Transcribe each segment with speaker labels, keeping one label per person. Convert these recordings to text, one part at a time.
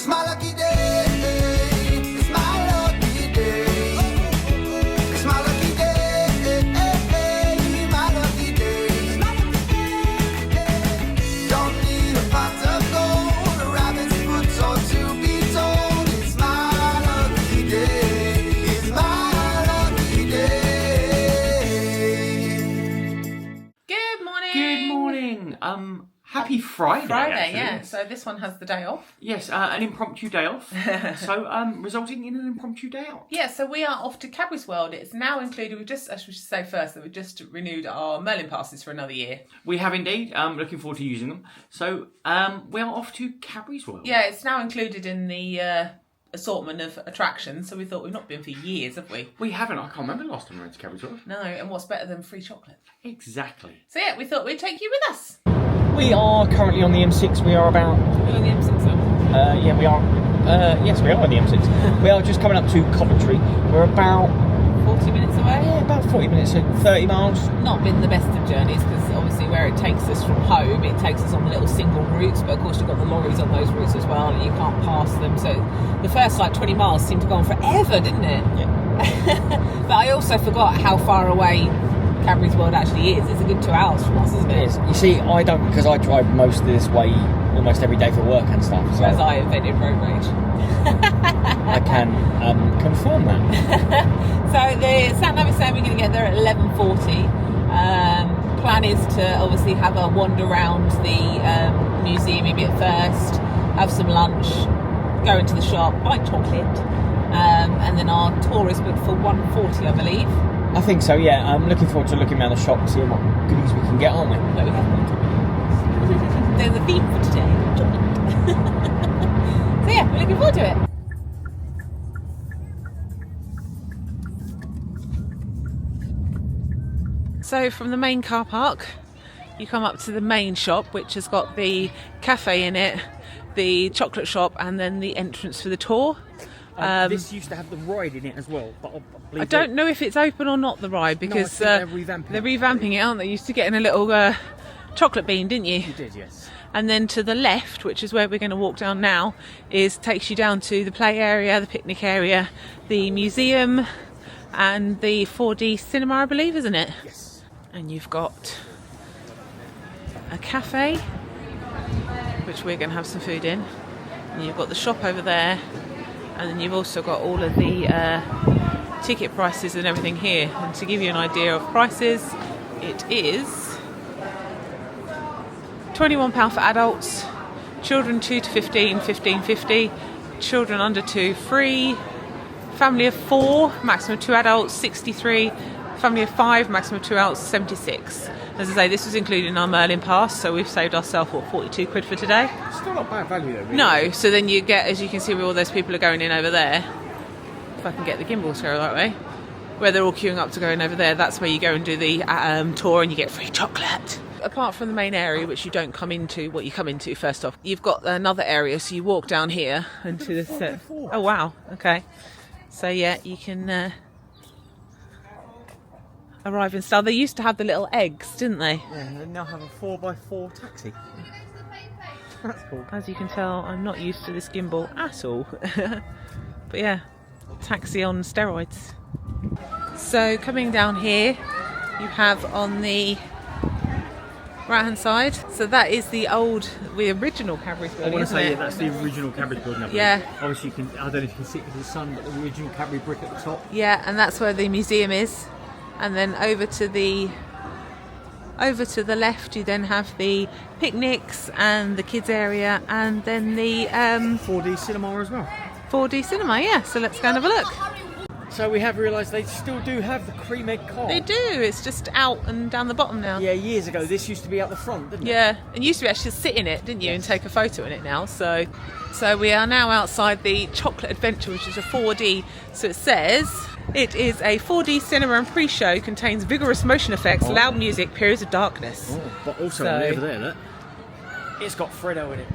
Speaker 1: my lucky day. It's my lucky day. It's my lucky day. My lucky day. Don't need a pot of gold, a rabbit's foot or to be told. It's my lucky day. It's my lucky day.
Speaker 2: Good morning.
Speaker 3: Good morning. Happy Friday.
Speaker 2: Friday,
Speaker 3: actually.
Speaker 2: yeah. So this one has the day off.
Speaker 3: Yes, an impromptu day off. So, resulting in an impromptu day out.
Speaker 2: Yeah, so we are off to Cadbury World. It's now included. I should say first that we've just renewed our Merlin passes for another year.
Speaker 3: We have indeed. Looking forward to using them. So, we are off to Cadbury World.
Speaker 2: Yeah, it's now included in the assortment of attractions. So we thought we've not been for years, have we?
Speaker 3: We haven't. I can't remember the last time we went to Cadbury World.
Speaker 2: No, and what's better than free chocolate?
Speaker 3: Exactly.
Speaker 2: So yeah, we thought we'd take you with us.
Speaker 4: We are currently on the M6. We are about...
Speaker 2: We're on the M6 now.
Speaker 4: yeah, we are. Yes, we are on the M6. We are just coming up to Coventry. We're about...
Speaker 2: 40 minutes away.
Speaker 4: Yeah, about 40 minutes, so 30 miles.
Speaker 5: Not been the best of journeys because obviously where it takes us from home, it takes us on the little single routes, but of course you've got the lorries on those routes as well and you can't pass them, so the first like 20 miles seemed to go on forever, didn't it?
Speaker 4: Yeah.
Speaker 5: But I also forgot how far away Cadbury World actually is. It's a good 2 hours from us, isn't it?
Speaker 4: It is. You see, I don't, because I drive most of this way almost every day for work and stuff, so
Speaker 5: Whereas I invented road rage.
Speaker 4: I can confirm that.
Speaker 5: So the sat-nav is saying we're going to get there at 11:40. Plan is to obviously have a wander around the museum a bit first, have some lunch, go into the shop, buy chocolate, and then our tour is booked for 1:40, I believe.
Speaker 4: I think so, yeah. I'm looking forward to looking around the shop and seeing what goodies we can get, aren't we?
Speaker 5: But we have There's a theme for today, chocolate. So yeah, we're looking forward to it.
Speaker 2: So from the main car park, you come up to the main shop, which has got the cafe in it, the chocolate shop, and then the entrance for the tour.
Speaker 4: This used to have the ride in it as well, but
Speaker 2: I don't know if it's open or not, the ride, because
Speaker 4: no, I think
Speaker 2: they're revamping it, aren't they? You used to get in a little chocolate bean, didn't you?
Speaker 4: You did, yes.
Speaker 2: And then to the left, which is where we're going to walk down now, takes you down to the play area, the picnic area, the museum, and the 4D cinema, I believe, isn't it?
Speaker 4: Yes.
Speaker 2: And you've got a cafe, which we're going to have some food in. And you've got the shop over there. And then you've also got all of the ticket prices and everything here. And to give you an idea of prices, it is £21 for adults, children 2 to 15, £15.50, children under 2 free, family of 4, maximum 2 adults, 63, family of 5, maximum 2 adults, 76. As I say, this was included in our Merlin pass, so we've saved ourselves, what, 42 quid for today?
Speaker 4: Still not bad value though, really.
Speaker 2: No, so then you get, as you can see where all those people are going in over there, if I can get the gimbal to go the right way, where they're all queuing up to go in over there, that's where you go and do the tour and you get free chocolate. Apart from the main area, which you don't come into, what you come into first off, you've got another area, so you walk down here into the set. Oh wow, okay. So yeah, you can arrive in style. They used to have the little eggs, didn't they?
Speaker 4: Yeah, they now have a 4x4 taxi. That's cool.
Speaker 2: As you can tell, I'm not used to this gimbal at all. But yeah, taxi on steroids. So coming down here, you have on the right hand side, so that is the original Cadbury building.
Speaker 4: I want to say,
Speaker 2: isn't
Speaker 4: yeah,
Speaker 2: it?
Speaker 4: that's the original Cadbury building.
Speaker 2: Yeah.
Speaker 4: Obviously, you can, I don't know if you can see it with the sun, but the original Cadbury brick at the top.
Speaker 2: Yeah, and that's where the museum is. And then over to the left, you then have the picnics and the kids area, and then the
Speaker 4: 4D cinema as well.
Speaker 2: 4D cinema. Yeah, so let's go and have a look.
Speaker 4: So we have realised they still do have the cream egg car.
Speaker 2: They do. It's just out and down the bottom now.
Speaker 4: Yeah, years ago this used to be out the front, didn't it?
Speaker 2: Yeah, and you used to be actually sit in it, didn't you, and take a photo in it now. So we are now outside the Chocolate Adventure, which is a 4D. So it says it is a 4D cinema and pre-show, contains vigorous motion effects, loud music, periods of darkness.
Speaker 4: Oh, but also
Speaker 2: So-
Speaker 4: over there, look. It's got Freddo in it.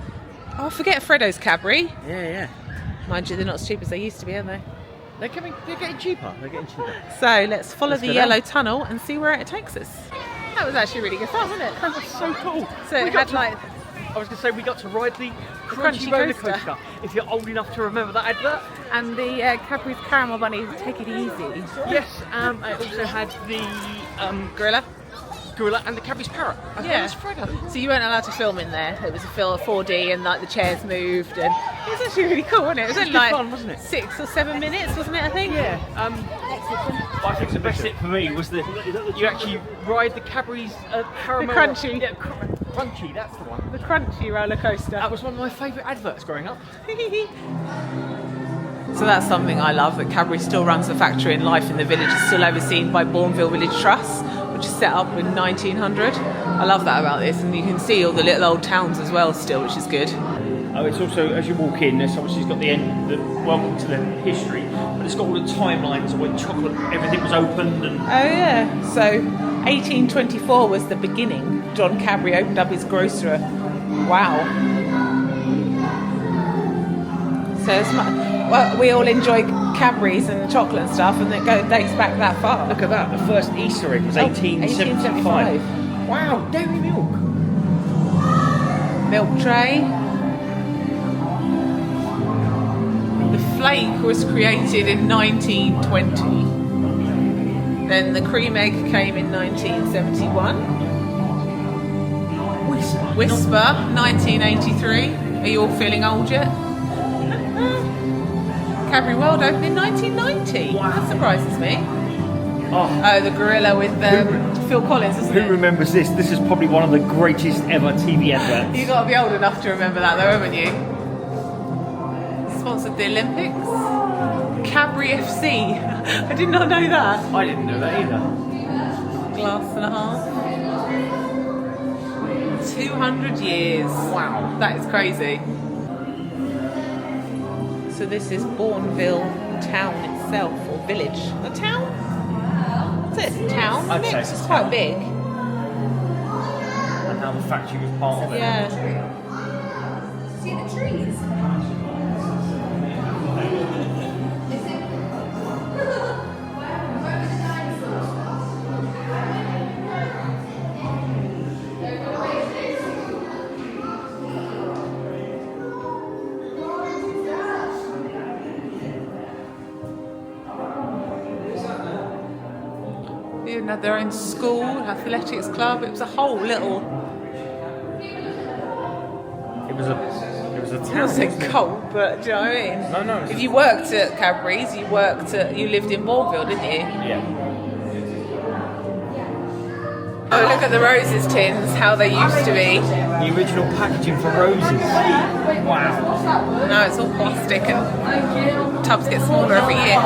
Speaker 2: Oh, forget Freddo's Cadbury.
Speaker 4: Yeah.
Speaker 2: Mind you, they're not as cheap as they used to be, are they?
Speaker 4: They're getting cheaper.
Speaker 2: So let's follow the
Speaker 4: go
Speaker 2: yellow
Speaker 4: down.
Speaker 2: tunnel and see where it takes us. That was actually really good fun, wasn't it?
Speaker 4: That's so cool.
Speaker 2: So it had like
Speaker 4: I was going to say we got to ride the
Speaker 2: Crunchy
Speaker 4: crunchy roller
Speaker 2: coaster.
Speaker 4: coaster. If you're old enough to remember that advert.
Speaker 2: And the Cadbury's Caramel Bunny, take it easy.
Speaker 4: Yes, I also had the gorilla and the Cadbury's parrot. As well as Freddo.
Speaker 2: So you weren't allowed to film in there. It was a 4D and like the chairs moved and it was actually really cool, wasn't it? It was only
Speaker 4: good
Speaker 2: like
Speaker 4: fun, wasn't it?
Speaker 2: 6 or 7 minutes, wasn't it? I think.
Speaker 4: Yeah. But I think the best bit for me was you actually ride the Cadbury's caramel.
Speaker 2: The crunchy.
Speaker 4: Yeah, crunchy. That's the one.
Speaker 2: The crunchy roller coaster.
Speaker 4: That was one of my favourite adverts growing up.
Speaker 2: So that's something I love, that Cadbury still runs the factory and life in the village is still overseen by Bourneville Village Trust, which is set up in 1900. I love that about this, and you can see all the little old towns as well still, which is good.
Speaker 4: Oh, it's also, as you walk in, it's obviously got the end, the welcome to the history, but it's got all the timelines of when chocolate, everything was opened and...
Speaker 2: Oh yeah, so 1824 was the beginning. John Cadbury opened up his grocery. Wow. So it's well, we all enjoy Cadbury's and chocolate and stuff, and it dates back that far.
Speaker 4: Look at that, the first Easter egg was 1875. Wow, dairy milk.
Speaker 2: Milk tray. The flake was created in 1920. Then the cream egg came in 1971. Whisper, 1983. Are you all feeling old yet? Cadbury World opened in 1990. Wow. That surprises me. Oh, the gorilla with Phil Collins, isn't it?
Speaker 4: Who remembers this? This is probably one of the greatest ever TV adverts.
Speaker 2: You've got to be old enough to remember that though, haven't you? Sponsored the Olympics. Cadbury FC. I did not know that.
Speaker 4: I didn't know that either.
Speaker 2: Glass and a half. 200 years. Wow. That is crazy. So this is Bourneville town itself, or village. A town? I'd say it's a town.
Speaker 4: I'd say it's
Speaker 2: It's
Speaker 4: a
Speaker 2: quite
Speaker 4: town.
Speaker 2: big.
Speaker 4: And now the factory was part of it.
Speaker 2: Yeah.
Speaker 6: See the trees?
Speaker 2: They even had their own school, athletics club. It was a whole little.
Speaker 4: It was a
Speaker 2: I
Speaker 4: town.
Speaker 2: was a cult, but do you know what I mean?
Speaker 4: No.
Speaker 2: If you worked at Cadbury's, you lived in Bourneville, didn't you?
Speaker 4: Yeah.
Speaker 2: Oh, look at the roses tins, how they used to be.
Speaker 4: The original packaging for roses. Wow.
Speaker 2: Now it's all plastic and tubs get smaller every year.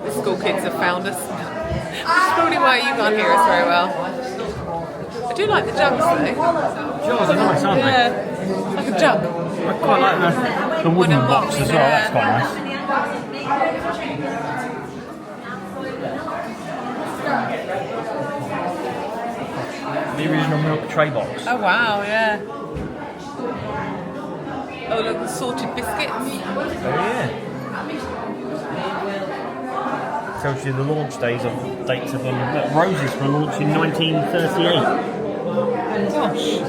Speaker 2: The school kids have found us. Which is probably why you can't hear us very well. I do like the jugs though.
Speaker 4: Jars are nice, aren't they?
Speaker 2: Yeah, like a jug.
Speaker 4: I quite like the wooden box as well, that's quite nice. The original milk tray box.
Speaker 2: Oh wow, yeah. Oh look, the sorted biscuits.
Speaker 4: Oh yeah. Tells you the launch dates of them. Roses were launched in 1938.
Speaker 2: Gosh.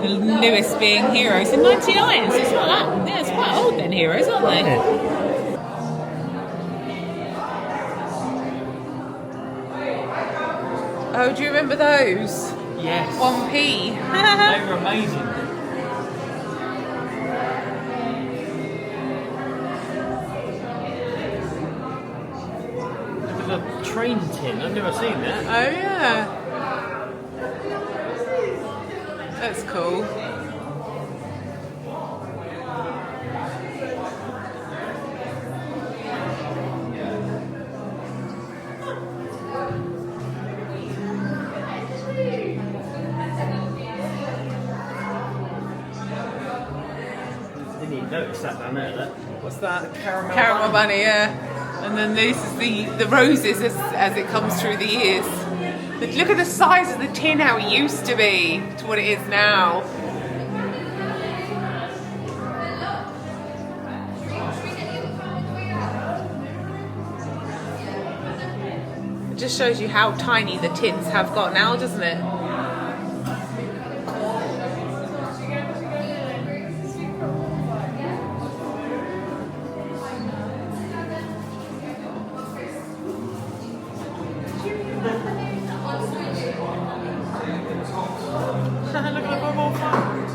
Speaker 2: Lewis being Heroes in 99, so it's not that. Yeah, it's quite old then, Heroes, aren't they?
Speaker 4: Yeah.
Speaker 2: Oh, do you remember those?
Speaker 4: Yes.
Speaker 2: 1p.
Speaker 4: They were amazing. Look at the train tin. I've never seen that.
Speaker 2: Oh yeah. That's cool.
Speaker 4: Didn't even notice that down there.
Speaker 2: What's that? Caramel bunny, yeah. And then this is the roses as it comes through the years. But look at the size of the tin, how it used to be, to what it is now. It just shows you how tiny the tins have got now, doesn't it?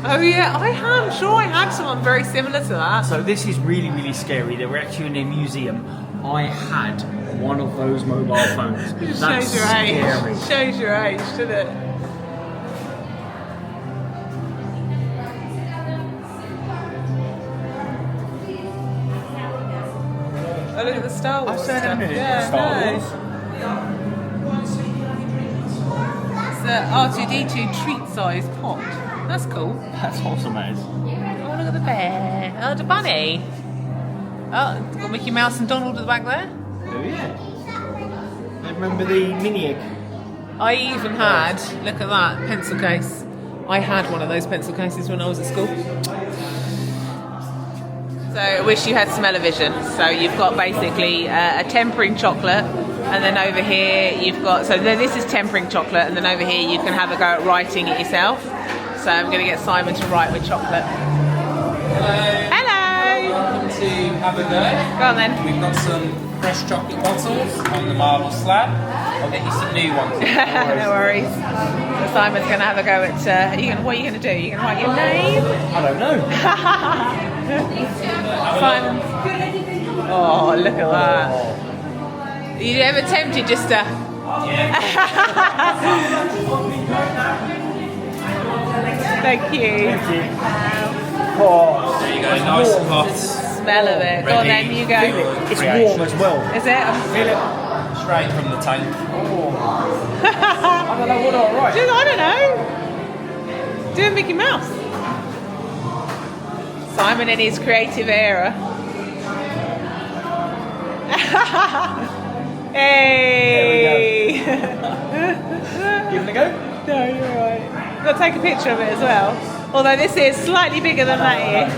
Speaker 2: Oh yeah, I'm sure I had someone very similar to that.
Speaker 4: So this is really, really scary. They were actually in a museum. I had one of those mobile phones.
Speaker 2: It
Speaker 4: That's
Speaker 2: shows your
Speaker 4: scary.
Speaker 2: age. Shows your age, doesn't it? Oh, look at the Star Wars stuff. Yeah,
Speaker 4: Star
Speaker 2: nice.
Speaker 4: Wars.
Speaker 2: It's the R2D2 treat-sized pot. That's cool.
Speaker 4: That's awesome, that is.
Speaker 2: Oh, look at the bear. Oh, the bunny. Oh, it's got Mickey Mouse and Donald at the back there.
Speaker 4: Oh yeah. I remember the mini egg.
Speaker 2: I even had, look at that, pencil case. I had one of those pencil cases when I was at school. So I wish you had smell-o-vision. So you've got basically a tempering chocolate, and then over here you've got, so this is tempering chocolate, and then over here you can have a go at writing it yourself. So I'm going to get Simon to write with chocolate. Hello!
Speaker 7: Welcome to Have a Go.
Speaker 2: Go on then.
Speaker 7: We've got some fresh chocolate bottles on the marble slab. I'll get you some new ones.
Speaker 2: No worries. So Simon's going to have a go at, what are you going to do? You're going to write your name?
Speaker 4: I don't know.
Speaker 2: Simon. Oh, look at that. Are you ever tempted just to... Thank you.
Speaker 4: Oh,
Speaker 7: There you go, nice and hot.
Speaker 2: Smell of it. Go on then, you go.
Speaker 4: it's warm as well.
Speaker 2: Is it?
Speaker 7: Feel it straight from the tank.
Speaker 4: I don't know what I write.
Speaker 2: Dude, I don't know. Do a Mickey Mouse. Simon in his creative era. Hey!
Speaker 4: Give it a go?
Speaker 2: No, you're right. I've got to take a picture of it as well. Although this is slightly bigger than that here.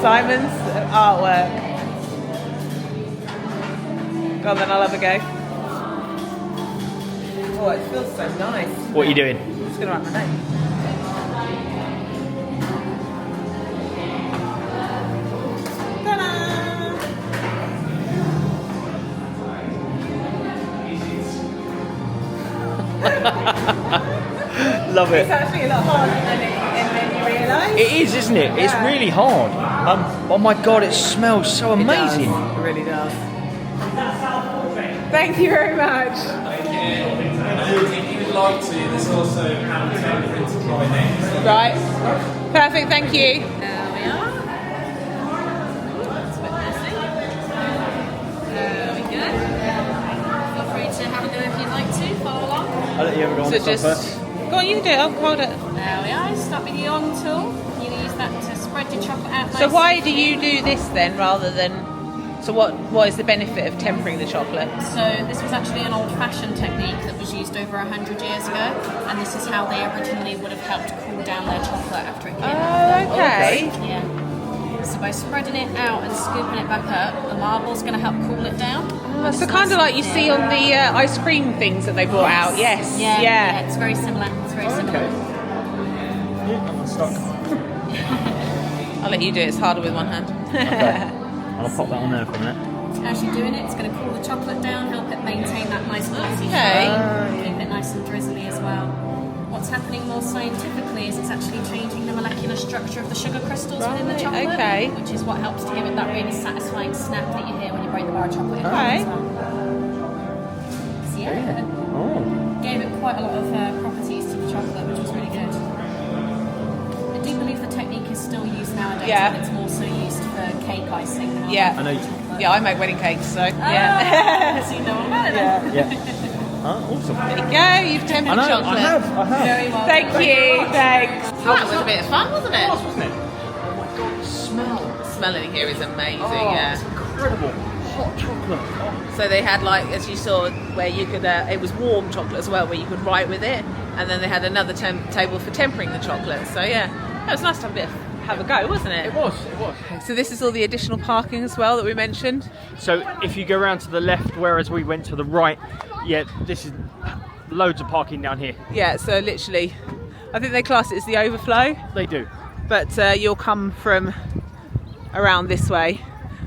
Speaker 2: Simon's artwork. Go on then, I'll have a go. Oh, it feels so nice.
Speaker 4: What are you doing?
Speaker 2: I'm just going to write my name.
Speaker 4: Love
Speaker 2: It's
Speaker 4: it.
Speaker 2: actually a lot harder than you realise.
Speaker 4: It is, isn't it? It's
Speaker 2: Yeah.
Speaker 4: really hard. Oh my god, it smells so amazing.
Speaker 2: It really does. Thank you very much.
Speaker 7: If you would like to, there's also hand printed by names.
Speaker 2: Right. Perfect, thank you.
Speaker 5: There we are. It's a bit messy. There we go. Feel free to have a go if you'd like to. Follow along.
Speaker 4: I'll let you have a go on
Speaker 2: So
Speaker 4: this one
Speaker 2: just
Speaker 4: first.
Speaker 2: go on, you can do it. I'll hold it.
Speaker 5: There we are. Start with the on tool. You use that to spread your chocolate out.
Speaker 2: So
Speaker 5: nice
Speaker 2: why
Speaker 5: and
Speaker 2: do you do this then rather than? So what is the benefit of tempering the chocolate?
Speaker 5: So this was actually an old-fashioned technique that was used over 100 years ago, and this is how they originally would have helped cool down their chocolate after it came out.
Speaker 2: Oh, okay.
Speaker 5: Yeah. So by spreading it out and scooping it back up, the marble's going to help cool it down.
Speaker 2: So kind of like you see on the ice cream things that they brought out. Yes.
Speaker 5: Yeah, it's very similar. It's very similar.
Speaker 4: I'm stuck.
Speaker 2: I'll let you do it. It's harder with one hand.
Speaker 4: Okay. I'll pop that on there for a minute.
Speaker 5: As you're doing it, it's going to cool the chocolate down, help it maintain that nice glossy
Speaker 2: Okay.
Speaker 5: shine, keep it nice and drizzly as well. What's happening more scientifically is it's actually changing the molecular structure of the sugar crystals within the
Speaker 2: Right,
Speaker 5: chocolate,
Speaker 2: okay.
Speaker 5: which is what helps to give it that really satisfying snap that you hear when you break the bar of chocolate.
Speaker 2: Okay.
Speaker 5: As well. So yeah,
Speaker 4: Oh.
Speaker 5: gave it quite a lot of properties to the chocolate, which was really good. I do believe the technique is still used nowadays,
Speaker 2: Yeah.
Speaker 5: but it's more so used for cake icing. Than
Speaker 2: Yeah.
Speaker 4: I know you.
Speaker 2: Yeah, I make wedding cakes, so yeah.
Speaker 5: So you know all about it then.
Speaker 4: Yeah. Awesome.
Speaker 2: There you go. You've tempered
Speaker 4: I know,
Speaker 2: chocolate.
Speaker 4: I have.
Speaker 5: Very well.
Speaker 2: Thank you. Thanks. That was a bit of fun, wasn't it?
Speaker 4: Wasn't it? Oh my god, the smell.
Speaker 2: Smelling here is amazing.
Speaker 4: Oh,
Speaker 2: Yeah.
Speaker 4: it's incredible. Hot chocolate.
Speaker 2: So they had like, as you saw, where you could, it was warm chocolate as well, where you could write with it, and then they had another table for tempering the chocolate. So yeah, it was nice to have a bit of have a go, wasn't it?
Speaker 4: It was.
Speaker 2: So this is all the additional parking as well that we mentioned.
Speaker 4: So if you go around to the left, whereas we went to the right, yeah, this is loads of parking down here.
Speaker 2: Yeah, so literally, I think they class it as the overflow,
Speaker 4: They do.
Speaker 2: but you'll come from around this way,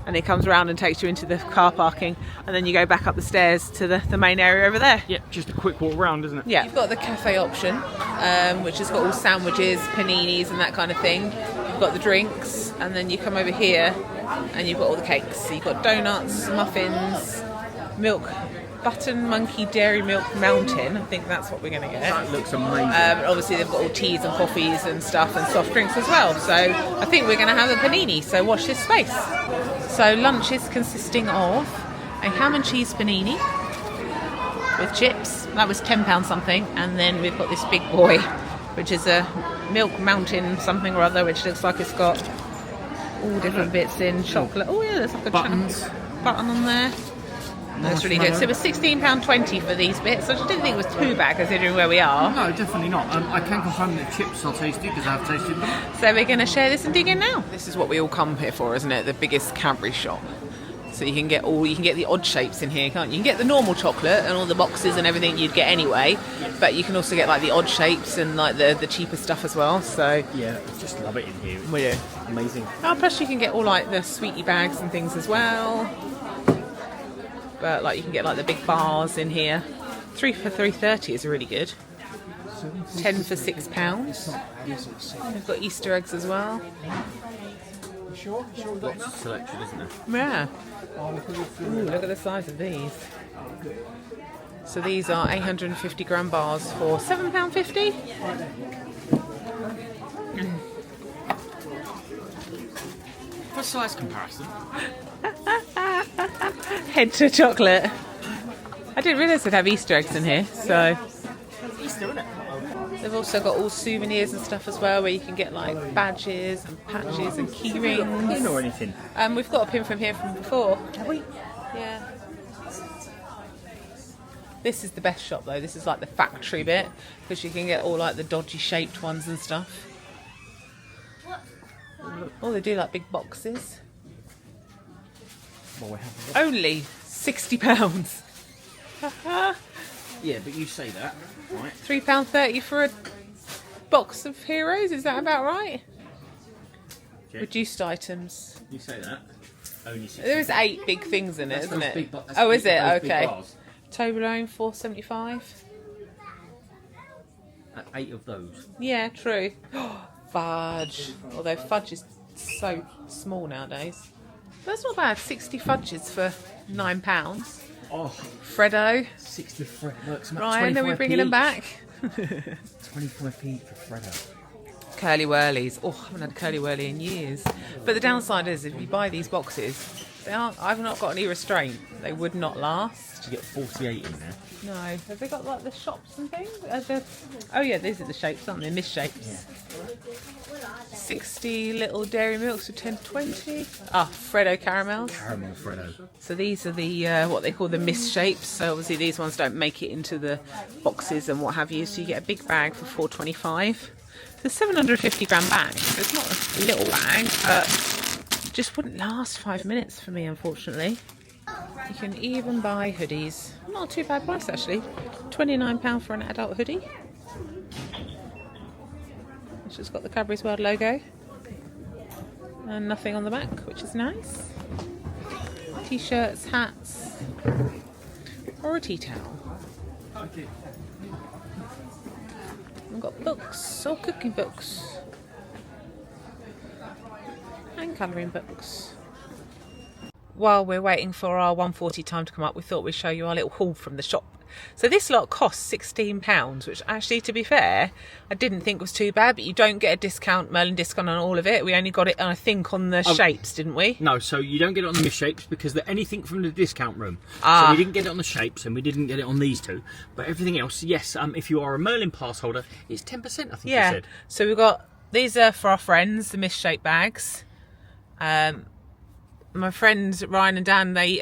Speaker 2: and it comes around and takes you into the car parking, and then you go back up the stairs to the main area over there.
Speaker 4: Yeah, just a quick walk around, isn't it?
Speaker 2: Yeah, you've got the cafe option, which has got all sandwiches, paninis and that kind of thing. You've got the drinks, and then you come over here and you've got all the cakes. So you've got donuts, muffins, milk, button monkey dairy milk mountain. I think that's what we're going to get.
Speaker 4: That looks amazing.
Speaker 2: Obviously they've got all teas and coffees and stuff and soft drinks as well. So I think we're going to have a panini, so watch this space. So lunch is consisting of a ham and cheese panini with chips. That was £10 something. And then we've got this big boy, which is a milk mountain something or other, which looks like it's got all different bits in chocolate. Oh yeah, there's like a
Speaker 4: Buttons.
Speaker 2: button on there. That's really good. So it was £16.20 for these bits, which I didn't think it was too bad considering where we are.
Speaker 8: No, definitely not. I can confirm that chips are tasty because I have tasted them.
Speaker 2: So we're going to share this and dig in now. This is what we all come here for, isn't it? The biggest Cadbury shop. So you can get the odd shapes in here, can't you? You can get the normal chocolate and all the boxes and everything you'd get anyway, but you can also get like the odd shapes and like the cheaper stuff as well. So
Speaker 4: Yeah, I just love it in here.
Speaker 2: we do.
Speaker 4: Amazing.
Speaker 2: Oh, plus you can get all like the sweetie bags and things as well. But like you can get like the big bars in here. 3 for £3.30 is really good. 10 for £6. We've got Easter eggs as well.
Speaker 3: Lots of selection, isn't there?
Speaker 2: Yeah. Ooh, look at the size of these. So these are 850 gram bars for £7.50.
Speaker 3: For size comparison,
Speaker 2: Head to chocolate. I didn't realise they'd have Easter eggs in here, so.
Speaker 4: Easter, isn't it?
Speaker 2: They've also got all souvenirs and stuff as well, where you can get like badges and patches and key rings.
Speaker 4: Pin or anything?
Speaker 2: We've got a pin from here from before. Have we? Yeah. This is the best shop though. This is like the factory bit, because you can get all like the dodgy shaped ones and stuff. Oh, they do like big boxes.
Speaker 4: Well, we have
Speaker 2: Only £60.
Speaker 3: yeah, but you say that, right?
Speaker 2: £3.30 for a box of heroes. Is that about right?
Speaker 3: Okay.
Speaker 2: Reduced items.
Speaker 3: You say that. Only 60.
Speaker 2: There is 8 big things in it,
Speaker 3: That's
Speaker 2: isn't
Speaker 3: those
Speaker 2: it?
Speaker 3: big that's
Speaker 2: Oh,
Speaker 3: big-
Speaker 2: is it?
Speaker 3: those big
Speaker 2: Okay.
Speaker 3: bars.
Speaker 2: Toblerone, £4.75.
Speaker 3: 8 of those.
Speaker 2: Yeah, true. Fudge. Although fudge is so small nowadays. That's not bad. 60 fudges for £9.
Speaker 3: Oh,
Speaker 2: Freddo.
Speaker 3: 60 works.
Speaker 2: Ryan, are we bringing them back?
Speaker 3: 25p for Freddo.
Speaker 2: Curly Whirlies. Oh, I haven't had a Curly Whirly in years. But the downside is, if you buy these boxes, I've not got any restraint. They would not last.
Speaker 3: You get 48 in there.
Speaker 2: No. Have they got like the shops and things? Oh yeah, these are the shapes, aren't they? Misshapes.
Speaker 3: Yeah.
Speaker 2: 60 little dairy milks for £10.20. Ah, Freddo caramels.
Speaker 3: Caramel Freddo.
Speaker 2: So these are the what they call the misshapes. So obviously these ones don't make it into the boxes and what have you. So you get a big bag for £4.25. It's a 750 gram bag. So it's not a little bag, but just wouldn't last 5 minutes for me, unfortunately. You can even buy hoodies. Not too bad price actually. £29 for an adult hoodie. It's just got the Cadbury World logo. And nothing on the back, which is nice. T-shirts, hats, or a tea towel. We've got books, or cooking books. And colouring books. While we're waiting for our 1:40 time to come up, we thought we'd show you our little haul from the shop. So this lot costs £16, which actually, to be fair, I didn't think was too bad, but you don't get a discount, Merlin discount on all of it. We only got it, I think, on the shapes, didn't we?
Speaker 4: No, so you don't get it on the misshapes because they're anything from the discount room.
Speaker 2: Ah.
Speaker 4: So we didn't get it on the shapes and we didn't get it on these two. But everything else, yes, if you are a Merlin pass holder, it's 10%, I think you
Speaker 2: Yeah.
Speaker 4: said.
Speaker 2: So we've got, these are for our friends, the misshaped bags. My friends Ryan and Dan, they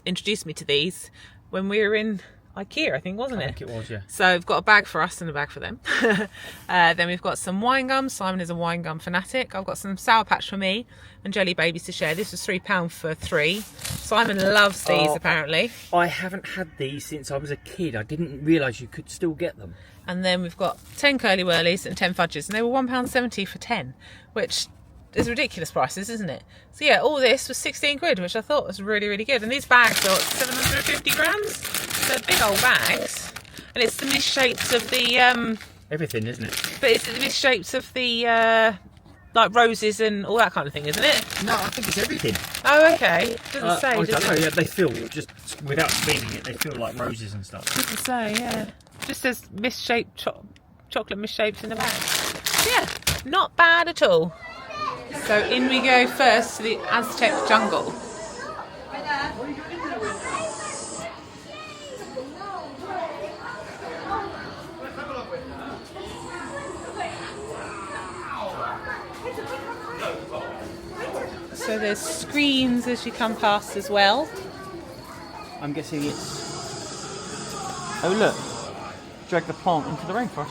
Speaker 2: introduced me to these when we were in IKEA, I think, wasn't it?
Speaker 4: I think it was, yeah.
Speaker 2: So we've got a bag for us and a bag for them. Then we've got some wine gums. Simon is a wine gum fanatic. I've got some Sour Patch for me and Jelly Babies to share. This was £3 for 3. Simon loves these, apparently.
Speaker 4: I haven't had these since I was a kid. I didn't realise you could still get them.
Speaker 2: And then we've got 10 Curly Whirlies and 10 Fudges, and they were £1.70 for 10, which is ridiculous prices, isn't it? So yeah, all this was 16 quid, which I thought was really, really good. And these bags are 750 grams. They're big old bags. And it's the misshapes of the...
Speaker 4: Everything, isn't it?
Speaker 2: But it's the misshapes of the... like roses and all that kind of thing, isn't it?
Speaker 4: No, I think it's everything.
Speaker 2: Oh, okay. Doesn't say,
Speaker 4: I
Speaker 2: does
Speaker 4: don't know,
Speaker 2: it?
Speaker 4: yeah, they feel, just without feeling it, they feel like roses and stuff.
Speaker 2: Doesn't say, yeah. Just says misshaped chocolate misshapes in the bag. Yeah, not bad at all. So in we go first to the Aztec jungle. So there's screens as you come past as well.
Speaker 4: I'm guessing it's... Oh look, drag the plant into the rainforest.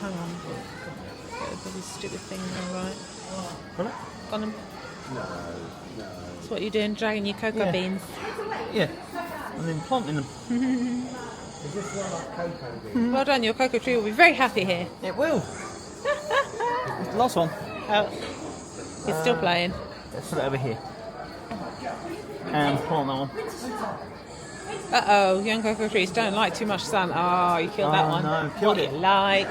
Speaker 2: Hang on. Get the bloody stupid thing there, right? Got them? No. That's what you're doing, dragging your cocoa beans.
Speaker 4: Yeah, and then planting them.
Speaker 2: Well done, your cocoa tree will be very happy here.
Speaker 4: It will. It's the last one.
Speaker 2: Oh, he's still playing.
Speaker 4: Let's put it over here. And plant that one.
Speaker 2: Uh-oh, young cocoa trees don't like too much sun. Oh, you killed that one.
Speaker 4: No, killed
Speaker 2: what
Speaker 4: it.
Speaker 2: You like.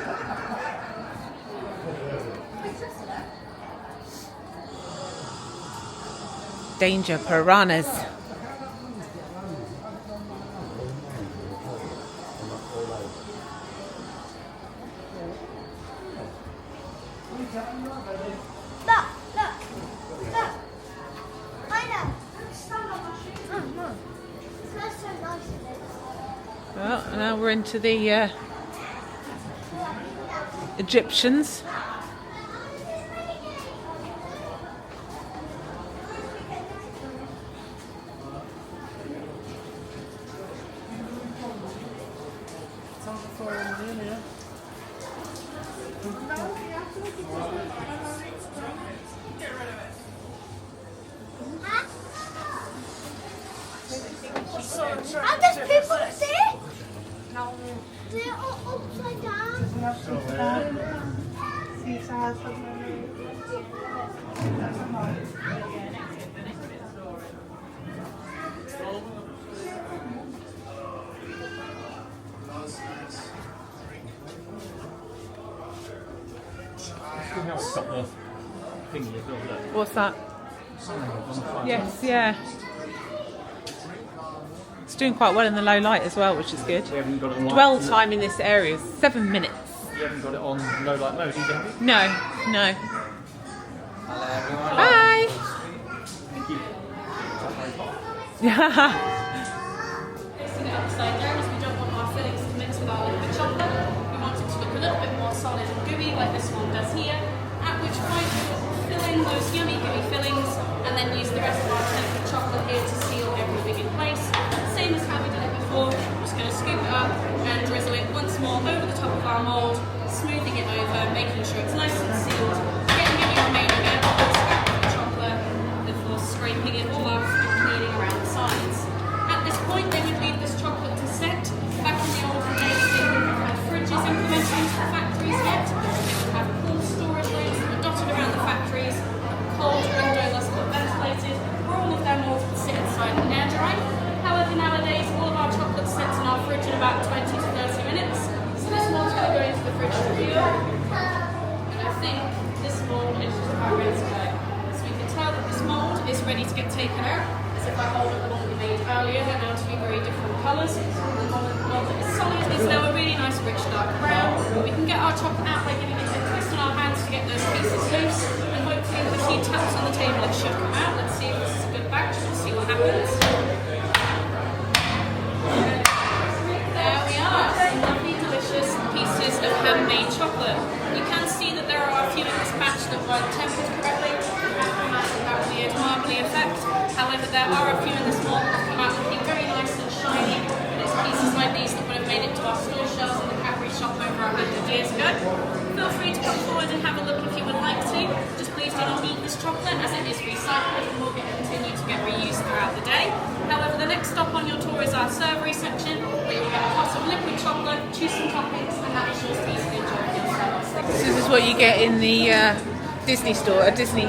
Speaker 2: Danger, piranhas. Well, now we're into the Egyptians.
Speaker 6: Are there people there? No. They're all upside down.
Speaker 2: What's that? Yes, yeah. It's doing quite well in the low light as well, which is good.
Speaker 4: We haven't got it on
Speaker 2: Dwell time in this area is 7 minutes.
Speaker 4: You haven't got it on low light mode either, have you?
Speaker 2: No, no.
Speaker 3: Hello everyone.
Speaker 2: Bye!
Speaker 4: Thank you.
Speaker 9: Placing it upside down as we don't want our fillings to mix with our liquid chocolate. We want it to look a little bit more solid and gooey like this one does here, at which point we'll fill in those yummy gooey fillings and then use the rest of our tempered chocolate here to seal everything in place. Same as how we did it before. I'm just going to scoop it up and drizzle it once more over the top of our mould, smoothing it over, making sure it's nice and sealed, getting any remaining air bubbles back to the chocolate before scraping it all off and cleaning around the sides. At this point, they would leave this chocolate to set. Back in the old days, they wouldn't have had fridges implemented into the factories yet. They would have cool storage lanes that were dotted around the factories, cold, windowless, but ventilated, where all of their molds would sit inside and air dry. However, nowadays, all of our chocolate sits in our fridge in about 20 to 30 minutes. So this mold's going to go into the fridge to cure. And I think this mold is just about ready to go. So we can tell that this mold is ready to get taken out. As if I hold up the one we made earlier, they're now two very different colours. The mold that is solid is now a really nice rich dark brown. We can get our chocolate out by giving it a twist on our hands to get those pieces loose. And hopefully with a few taps on the table it should come out. Let's see if this is a good batch. We'll see what happens. There we are, some lovely delicious pieces of handmade chocolate. You can see that there are a few in this batch that weren't tempered correctly. perfect. However, there are a few in this mall that have come out looking very nice and shiny, and it's pieces like these that would have made it to our store shelves in the Cadbury shop over 100 years ago. Feel free to come forward and have a look if you would like to. Just please do not eat this chocolate as it is recycled and will continue to get reused throughout the day. However, the next stop on your tour is our servery section, where you'll get a pot of liquid chocolate, choose some toppings, and that is yours to easily enjoy yourselves.
Speaker 2: This is what you get in the Disney store, Disney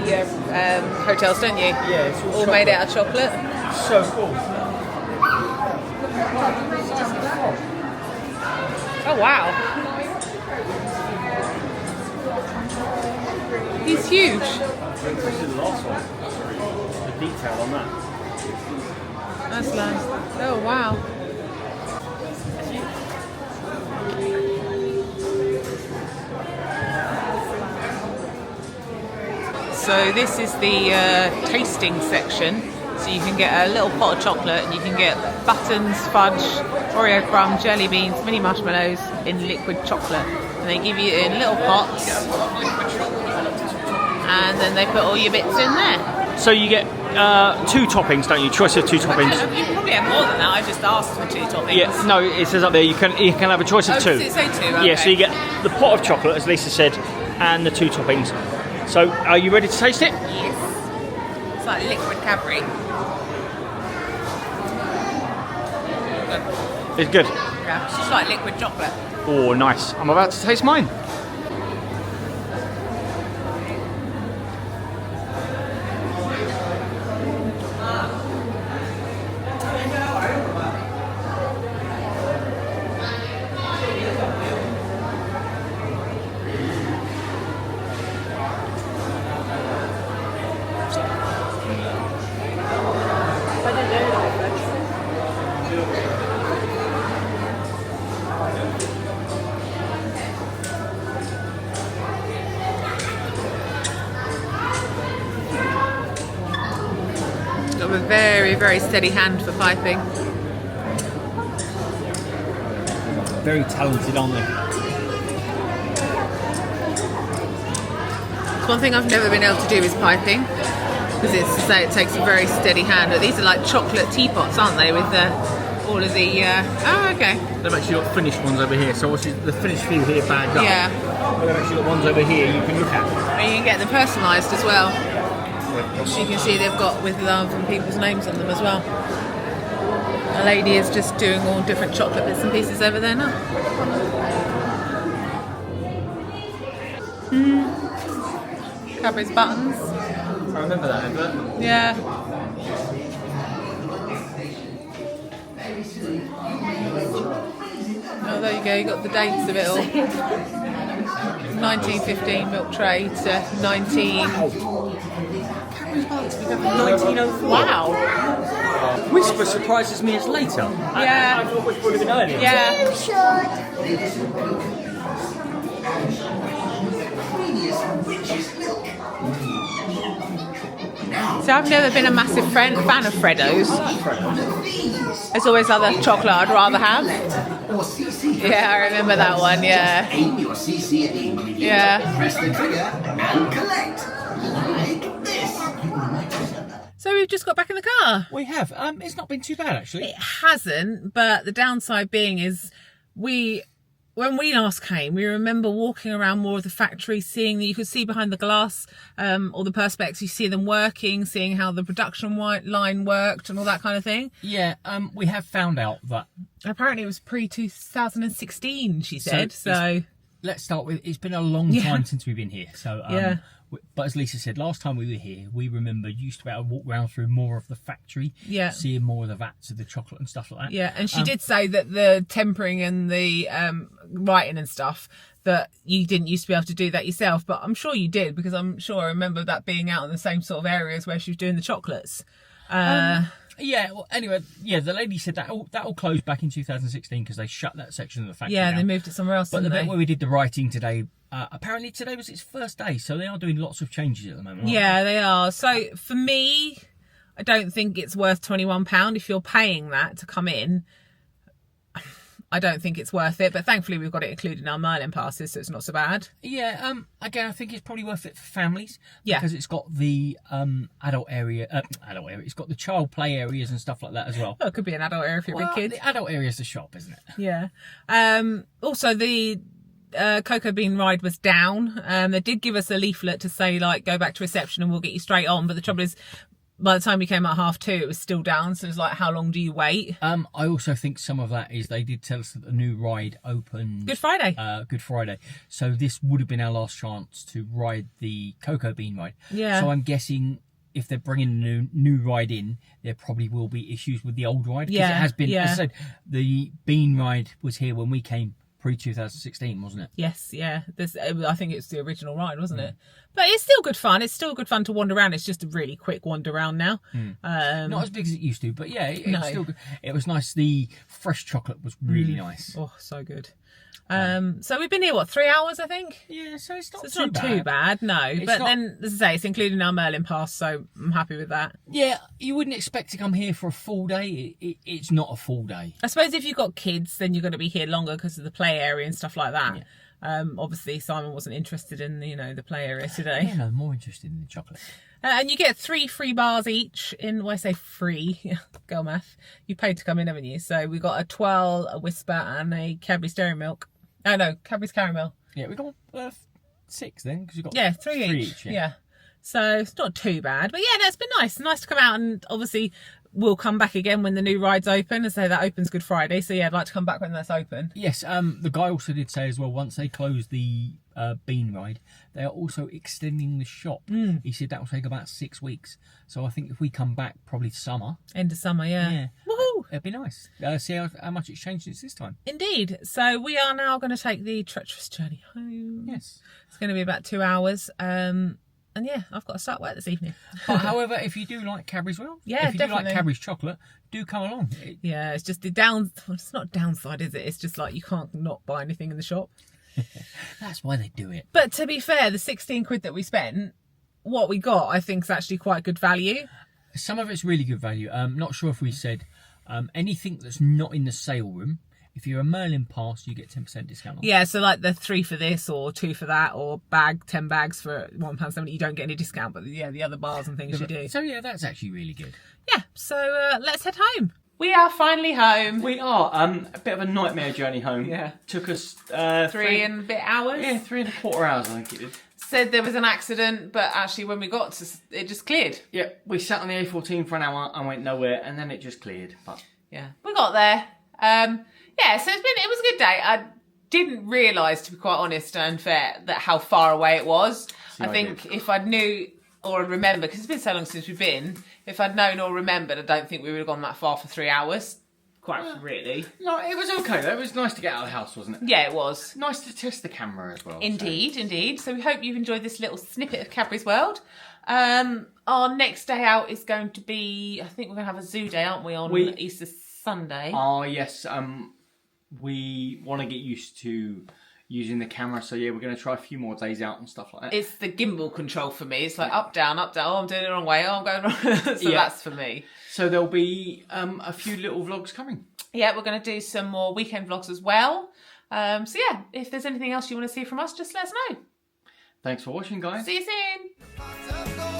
Speaker 2: hotels, don't you?
Speaker 4: Yeah, it's
Speaker 2: all made out of chocolate.
Speaker 4: So cool.
Speaker 2: Oh wow, he's huge.
Speaker 4: This is the last one. The detail on that.
Speaker 2: That's nice. Oh wow. So this is the tasting section. So you can get a little pot of chocolate and you can get buttons, fudge, Oreo crumb, jelly beans, mini marshmallows in liquid chocolate. And they give you it in little pots. And then they put all your bits in there.
Speaker 4: So you get 2 toppings, don't you? Choice of 2 toppings.
Speaker 2: You probably have more than that. I just asked for 2 toppings.
Speaker 4: Yeah, no, it says up there you can have a choice of 2.
Speaker 2: Does it say 2? Okay.
Speaker 4: Yeah, so you get the pot of chocolate, as Lisa said, and the 2 toppings. So, are you ready to taste it?
Speaker 2: Yes. It's like liquid Cadbury.
Speaker 4: It's good.
Speaker 2: Yeah, it's just like liquid chocolate.
Speaker 4: Oh, nice. I'm about to taste mine.
Speaker 2: Got a very, very steady hand for piping.
Speaker 4: Very talented, aren't they?
Speaker 2: One thing I've never been able to do is piping, because it's to say it takes a very steady hand. But these are like chocolate teapots, aren't they? With all of the. Oh, okay.
Speaker 4: They've actually got finished ones over here. So obviously the finished few here bagged up.
Speaker 2: Yeah.
Speaker 4: But they've actually got ones over here you can look at.
Speaker 2: And you can get them personalised as well. So you can see they've got with love and people's names on them as well. A lady is just doing all different chocolate bits and pieces over there now. Cadbury's buttons.
Speaker 3: I remember that advert.
Speaker 2: Yeah. Oh, there you go. You got the dates of it all. 1915 milk tray to
Speaker 4: 1904.
Speaker 2: Wow.
Speaker 4: Whisper surprises me as later.
Speaker 2: Yeah.
Speaker 4: I thought Whisper would have been earlier.
Speaker 2: Yeah. So I've never been a massive fan of Freddo's. There's always other chocolate I'd rather have. Yeah, I remember that one, yeah.
Speaker 1: Aim your CC at the ingredient,
Speaker 2: Yeah.
Speaker 1: press the trigger, and collect. Like this.
Speaker 2: So we've just got back in the car.
Speaker 4: We have. It's not been too bad, actually.
Speaker 2: It hasn't, but the downside being is when we last came, we remember walking around more of the factory, seeing that you could see behind the glass, or the perspex, you see them working, seeing how the production line worked and all that kind of thing.
Speaker 4: Yeah, we have found out that...
Speaker 2: Apparently it was pre-2016, she said, so...
Speaker 4: Let's start with, it's been a long time since we've been here. So,
Speaker 2: yeah.
Speaker 4: But as Lisa said, last time we were here, we remember you used to be able to walk around through more of the factory, seeing more of the vats of the chocolate and stuff like that.
Speaker 2: Yeah, and she did say that the tempering and the writing and stuff, that you didn't used to be able to do that yourself, but I'm sure you did, because I'm sure I remember that being out in the same sort of areas where she was doing the chocolates.
Speaker 4: Yeah, well, anyway, yeah, the lady said that all closed back in 2016 because they shut that section of the factory
Speaker 2: Yeah,
Speaker 4: down.
Speaker 2: they moved it somewhere else,
Speaker 4: But the
Speaker 2: didn't
Speaker 4: bit
Speaker 2: they?
Speaker 4: where we did the writing today, apparently today was its first day, so they are doing lots of changes at the moment.
Speaker 2: Yeah, they are. So for me, I don't think it's worth £21 if you're paying that to come in.
Speaker 5: I don't think it's worth it. But thankfully, we've got it included in our Merlin passes, so it's not so bad.
Speaker 4: Yeah, again, I think it's probably worth it for families.
Speaker 5: Yeah.
Speaker 4: Because it's got the adult area. It's got the child play areas and stuff like that as well.
Speaker 5: Well, it could be an adult area for your big kids.
Speaker 4: The adult area is the shop, isn't it?
Speaker 5: Yeah. Also, the Cocoa Bean ride was down. They did give us a leaflet to say, like, go back to reception and we'll get you straight on. But the trouble is, by the time we came at 2:30, it was still down. So it's like, how long do you wait?
Speaker 4: I also think some of that is they did tell us that the new ride opened
Speaker 5: Good Friday.
Speaker 4: Good Friday. So this would have been our last chance to ride the Cocoa Bean ride.
Speaker 5: Yeah.
Speaker 4: So I'm guessing if they're bringing a new ride in, there probably will be issues with the old ride. 'Cause
Speaker 5: Yeah,
Speaker 4: it has been.
Speaker 5: yeah.
Speaker 4: As I said, the Bean ride was here when we came pre-2016, wasn't it?
Speaker 5: Yes, yeah. I think it's the original ride, wasn't it? But it's still good fun. It's still good fun to wander around. It's just a really quick wander around now.
Speaker 4: Not as big as it used to, but yeah, it
Speaker 5: No.
Speaker 4: was still good. It was nice. The fresh chocolate was really nice.
Speaker 5: Oh, so good. So we've been here, 3 hours, I think?
Speaker 4: Yeah, so it's not,
Speaker 5: It's not too bad, no. But
Speaker 4: not-
Speaker 5: then, as I say, it's included in our Merlin pass, so I'm happy with that.
Speaker 4: Yeah, you wouldn't expect to come here for a full day. It's not a full day.
Speaker 5: I suppose if you've got kids, then you're going to be here longer because of the play area and stuff like that. Obviously, Simon wasn't interested in, the play area today.
Speaker 4: Yeah, no, more interested in the chocolate.
Speaker 5: And you get 3 free bars each in, I say free, girl math. You paid to come in, haven't you? So we got a Twirl, a Whisper, and a Cadbury Dairy Milk. Oh no, Cadbury's Caramel.
Speaker 4: Yeah, we got 6 then because you got
Speaker 5: 3 each.
Speaker 4: yeah.
Speaker 5: Yeah. So it's not too bad. But yeah, no, it's been nice. Nice to come out, and obviously we'll come back again when the new ride's open. And so that opens Good Friday. So yeah, I'd like to come back when that's open.
Speaker 4: Yes, the guy also did say as well, once they close the Bean ride, they are also extending the shop. He said that will take about 6 weeks. So I think if we come back probably summer.
Speaker 5: End of summer, yeah. Woohoo!
Speaker 4: It'd be nice. See how much it's changed since this time.
Speaker 5: Indeed. So we are now going to take the treacherous journey home.
Speaker 4: Yes.
Speaker 5: It's going to be about 2 hours. And yeah, I've got to start work this evening.
Speaker 4: But however, if you do like Cadbury's World,
Speaker 5: Yeah,
Speaker 4: if you do
Speaker 5: definitely.
Speaker 4: like Cadbury's chocolate, do come along.
Speaker 5: Yeah, it's just well, it's not downside, is it? It's just like you can't not buy anything in the shop.
Speaker 4: That's why they do it.
Speaker 5: But to be fair, the 16 quid that we spent, what we got, I think, is actually quite good value.
Speaker 4: Some of it's really good value. Not sure if we said anything that's not in the sale room. If you're a Merlin pass, you get 10% discount on.
Speaker 5: Yeah, so like the 3 for this or 2 for that or 10 bags for £1.70, you don't get any discount. But yeah, the other bars and things you do.
Speaker 4: So yeah, that's actually really good.
Speaker 5: Yeah, so let's head home. We are finally home.
Speaker 3: We are a bit of a nightmare journey home.
Speaker 5: Yeah.
Speaker 3: Took us
Speaker 5: 3 and a bit hours.
Speaker 3: Yeah, 3.25 hours, I think it did.
Speaker 5: Said there was an accident, but actually when we got to it just cleared.
Speaker 3: Yeah, we sat on the A14 for an hour and went nowhere, and then it just cleared. But
Speaker 5: Yeah, we got there. Yeah, so it was a good day. I didn't realise, to be quite honest and fair, that how far away it was. I think if I'd knew or remembered, because it's been so long since we've been, if I'd known or remembered, I don't think we would have gone that far for 3 hours. Quite really.
Speaker 3: no, it was okay though. It was nice to get out of the house, wasn't it?
Speaker 5: Yeah, it was.
Speaker 3: Nice to test the camera as well.
Speaker 5: Indeed. So we hope you've enjoyed this little snippet of Cadbury's World. Our next day out is going to be, I think we're going to have a zoo day, aren't we, on Easter Sunday?
Speaker 3: Oh, yes. We want to get used to using the camera, so yeah, we're going to try a few more days out and stuff like that.
Speaker 5: It's the gimbal control for me. It's like up, down, oh, I'm doing it the wrong way, oh, I'm going wrong. So that's for me.
Speaker 3: So there'll be a few little vlogs coming.
Speaker 5: Yeah, we're going to do some more weekend vlogs as well. So yeah, if there's anything else you want to see from us, just let us know.
Speaker 3: Thanks for watching, guys.
Speaker 5: See you soon.
Speaker 1: Lots of gold.